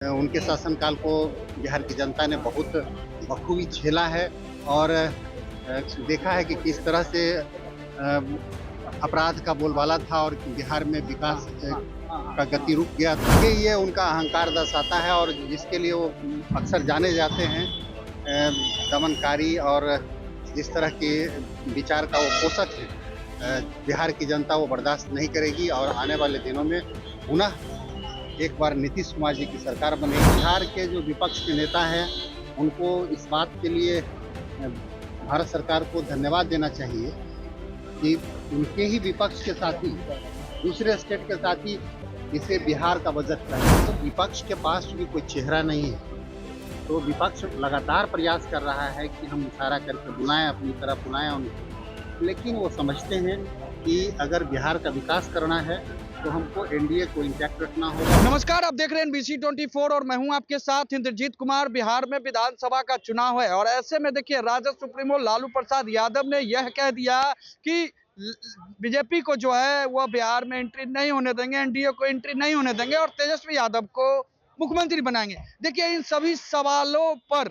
उनके शासनकाल को बिहार की जनता ने बहुत बखूबी झेला है और देखा है कि किस तरह से अपराध का बोलबाला था और बिहार में विकास का गति रुक गया था। ये उनका अहंकार दर्शाता है और जिसके लिए वो अक्सर जाने जाते हैं। दमनकारी और जिस तरह के विचार का वो पोषक है, बिहार की जनता वो बर्दाश्त नहीं करेगी और आने वाले दिनों में पुनः एक बार नीतीश कुमार जी की सरकार बनेगी। बिहार के जो विपक्ष के नेता हैं, उनको इस बात के लिए भारत सरकार को धन्यवाद देना चाहिए कि उनके ही विपक्ष के साथी दूसरे स्टेट के साथी इसे बिहार का बजट कर रहे हैं। तो विपक्ष के पास भी कोई चेहरा नहीं है, तो विपक्ष लगातार प्रयास कर रहा है कि हम इशारा करके बुलाएं, अपनी तरफ बुलाएं उनको, लेकिन वो समझते हैं कि अगर बिहार का विकास करना है तो हमको एनडीए को इंटैक्ट रखना होगा। नमस्कार, आप देख रहे हैं NBC 24 और मैं हूं आपके साथ इंद्रजीत कुमार। बिहार में विधानसभा का चुनाव है और ऐसे में देखिए राजद सुप्रीमो लालू प्रसाद यादव ने यह कह दिया कि बीजेपी को जो है वह बिहार में एंट्री नहीं होने देंगे, एनडीए को एंट्री नहीं होने देंगे और तेजस्वी यादव को मुख्यमंत्री बनाएंगे। देखिए इन सभी सवालों पर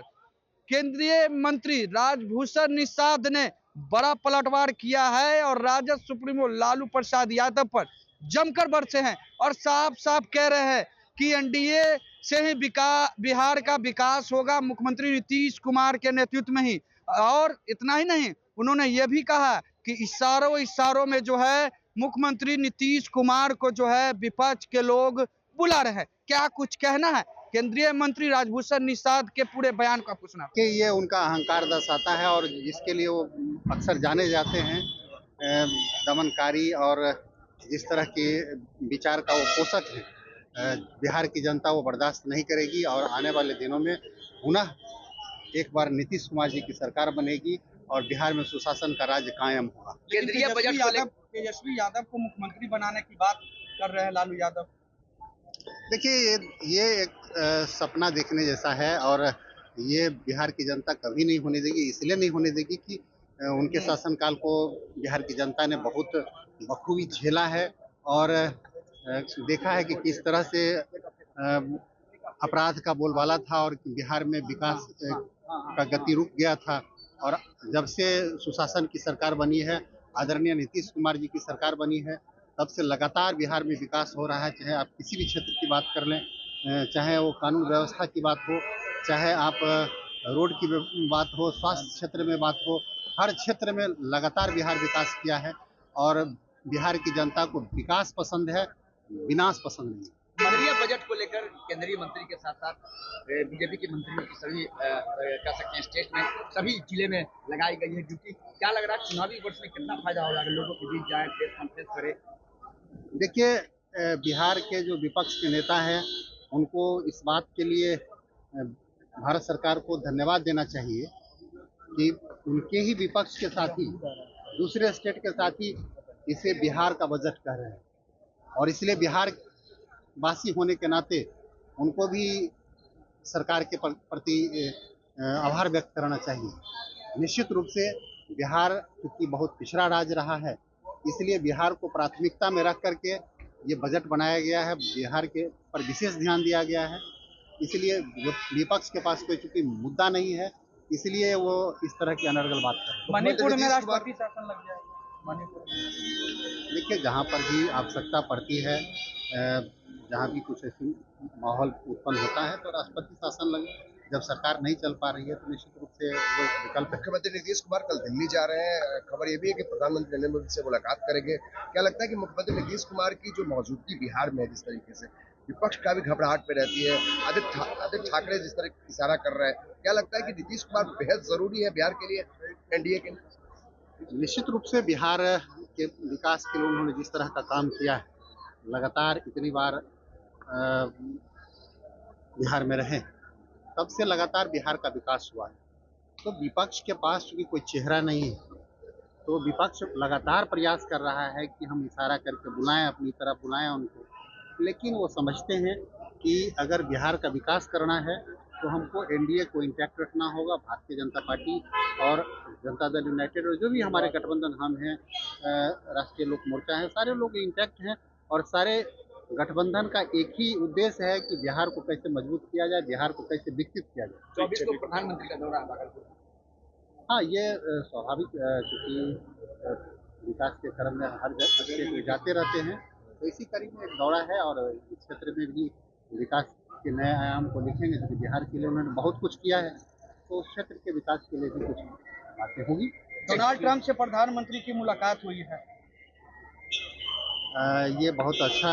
केंद्रीय मंत्री राजभूषण निषाद ने बड़ा पलटवार किया है और राजद सुप्रीमो लालू प्रसाद यादव पर जमकर बरसे हैं और साफ साफ कह रहे हैं कि एनडीए से ही बिहार का विकास होगा, मुख्यमंत्री नीतीश कुमार के नेतृत्व में ही। और इतना ही नहीं, उन्होंने ये भी कहा कि इशारों में जो है मुख्यमंत्री नीतीश कुमार को जो है विपक्ष के लोग बुला रहे हैं। क्या कुछ कहना है केंद्रीय मंत्री राजभूषण निषाद के पूरे बयान को आपको सुना कि ये उनका अहंकार दर्शाता है और जिसके लिए वो अक्सर जाने जाते हैं। दमनकारी और जिस तरह के विचार का वो पोषक है, बिहार की जनता वो बर्दाश्त नहीं करेगी और आने वाले दिनों में पुनः एक बार नीतीश कुमार जी की सरकार बनेगी और बिहार में सुशासन का राज्य कायम होगा। केंद्रीय बजट को तेजस्वी यादव को मुख्यमंत्री बनाने की बात कर रहे हैं लालू यादव। देखिए ये एक सपना देखने जैसा है और ये बिहार की जनता कभी नहीं होने देगी। इसलिए नहीं होने देगी कि उनके शासनकाल को बिहार की जनता ने बहुत बखूबी झेला है और देखा है कि किस तरह से अपराध का बोलबाला था और बिहार में विकास का गति रुक गया था। और जब से सुशासन की सरकार बनी है, आदरणीय नीतीश कुमार जी की सरकार बनी है, तब से लगातार बिहार में विकास हो रहा है। चाहे आप किसी भी क्षेत्र की बात कर लें, चाहे वो कानून व्यवस्था की बात हो, चाहे आप रोड की बात हो, स्वास्थ्य क्षेत्र में बात हो, हर क्षेत्र में लगातार बिहार विकास किया है और बिहार की जनता को विकास पसंद है, विनाश पसंद नहीं। केंद्रीय बजट को लेकर केंद्रीय मंत्री के साथ साथ बीजेपी के मंत्रियों की सभी कह सकते हैं स्टेट में सभी जिले में लगाई गई है ड्यूटी। क्या लग रहा है चुनावी वर्ष में कितना फायदा होगा अगर लोगों के बीच जाए, प्रेस कॉन्फ्रेंस करे? देखिए बिहार के जो विपक्ष के नेता हैं, उनको इस बात के लिए भारत सरकार को धन्यवाद देना चाहिए कि उनके ही विपक्ष के साथी दूसरे स्टेट के साथी इसे बिहार का बजट कह रहे हैं और इसलिए बिहार वासी होने के नाते उनको भी सरकार के प्रति आभार व्यक्त करना चाहिए। निश्चित रूप से बिहार क्योंकि बहुत पिछड़ा राज्य रहा है, इसलिए बिहार को प्राथमिकता में रख करके ये बजट बनाया गया है। बिहार के पर विशेष ध्यान दिया गया है, इसलिए विपक्ष के पास कोई चूंकि मुद्दा नहीं है, इसलिए वो इस तरह की अनर्गल बात कर रहे हैं। मणिपुर में राष्ट्रपति शासन लग जाएगा। मणिपुर देखिए जहाँ पर भी आवश्यकता पड़ती है, जहाँ भी कुछ ऐसी माहौल उत्पन्न होता है तो राष्ट्रपति शासन लगे। जब सरकार नहीं चल पा रही है तो निश्चित रूप से वो एक विकल्प है। मुख्यमंत्री नीतीश कुमार कल दिल्ली जा रहे हैं, खबर ये भी है कि प्रधानमंत्री नरेंद्र मोदी से मुलाकात करेंगे। क्या लगता है कि मुख्यमंत्री नीतीश कुमार की जो मौजूदगी बिहार में है, जिस तरीके से विपक्ष का भी घबराहट पे रहती है, आदित्य ठाकरे जिस तरह इशारा कर रहे हैं, क्या लगता है कि नीतीश कुमार बेहद जरूरी है बिहार के लिए, एनडीए के लिए? निश्चित रूप से बिहार के विकास के लिए उन्होंने जिस तरह का काम किया है, लगातार इतनी बार बिहार में रहे, तब से लगातार बिहार का विकास हुआ है। तो विपक्ष के पास चूंकि कोई चेहरा नहीं है, तो विपक्ष लगातार प्रयास कर रहा है कि हम इशारा करके बुलाएं, अपनी तरफ बुलाएं उनको, लेकिन वो समझते हैं कि अगर बिहार का विकास करना है तो हमको एनडीए को इंटैक्ट रखना होगा। भारतीय जनता पार्टी और जनता दल यूनाइटेड और जो भी हमारे गठबंधन हम हैं, राष्ट्रीय लोक मोर्चा है, सारे लोग इंटैक्ट हैं और सारे गठबंधन का एक ही उद्देश्य है कि बिहार को कैसे मजबूत किया जाए, बिहार को कैसे विकसित किया जाए। 24 को प्रधानमंत्री का दौरा है भागलपुर। हाँ, ये स्वाभाविक, क्योंकि विकास के क्रम में हर जगह जाते रहते हैं, तो इसी कड़ी में एक दौरा है और इस क्षेत्र में भी विकास के नए आयाम को लिखेंगे, क्योंकि बिहार के लिए उन्होंने बहुत कुछ किया है, तो उस क्षेत्र के विकास के लिए भी कुछ बातें होगी। डोनाल्ड ट्रंप से प्रधानमंत्री की मुलाकात हुई है। ये बहुत अच्छा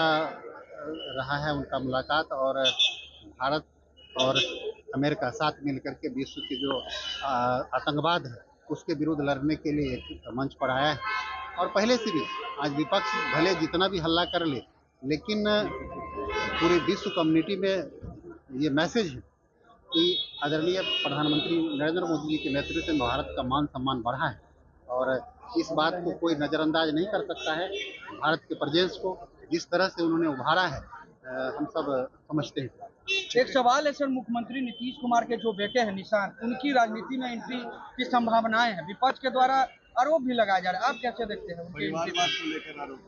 रहा है उनका मुलाकात, और भारत और अमेरिका साथ मिलकर के विश्व के जो आतंकवाद है उसके विरुद्ध लड़ने के लिए एक मंच पर आया है। और पहले से भी आज विपक्ष भले जितना भी हल्ला कर ले, लेकिन पूरी विश्व कम्युनिटी में ये मैसेज है कि आदरणीय प्रधानमंत्री नरेंद्र मोदी जी के नेतृत्व में भारत का मान सम्मान बढ़ा है, और इस बात को कोई नज़रअंदाज नहीं कर सकता है। भारत के प्रेजेंस को जिस तरह से उन्होंने उभारा है, हम सब समझते हैं। एक सवाल है सर, मुख्यमंत्री नीतीश कुमार के जो बेटे हैं निशान, उनकी राजनीति में एंट्री की संभावनाएं हैं, विपक्ष के द्वारा आरोप भी लगाया जा रहा है, आप कैसे देखते हैं उनकी परिवारवाद को लेकर आरोप?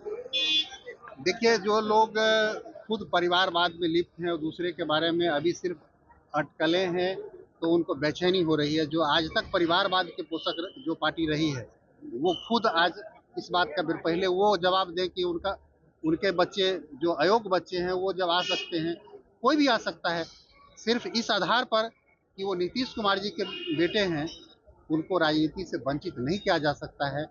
देखिए, जो लोग खुद परिवारवाद में लिप्त हैं और दूसरे के बारे में अभी सिर्फ अटकलें हैं, तो उनको बेचैनी हो रही है। जो आज तक परिवारवाद के पोषक जो पार्टी रही है, वो खुद आज इस बात का पहले वो जवाब दे कि उनके बच्चे जो अयोग्य बच्चे हैं वो जब आ सकते हैं, कोई भी आ सकता है। सिर्फ इस आधार पर कि वो नीतीश कुमार जी के बेटे हैं, उनको राजनीति से वंचित नहीं किया जा सकता है।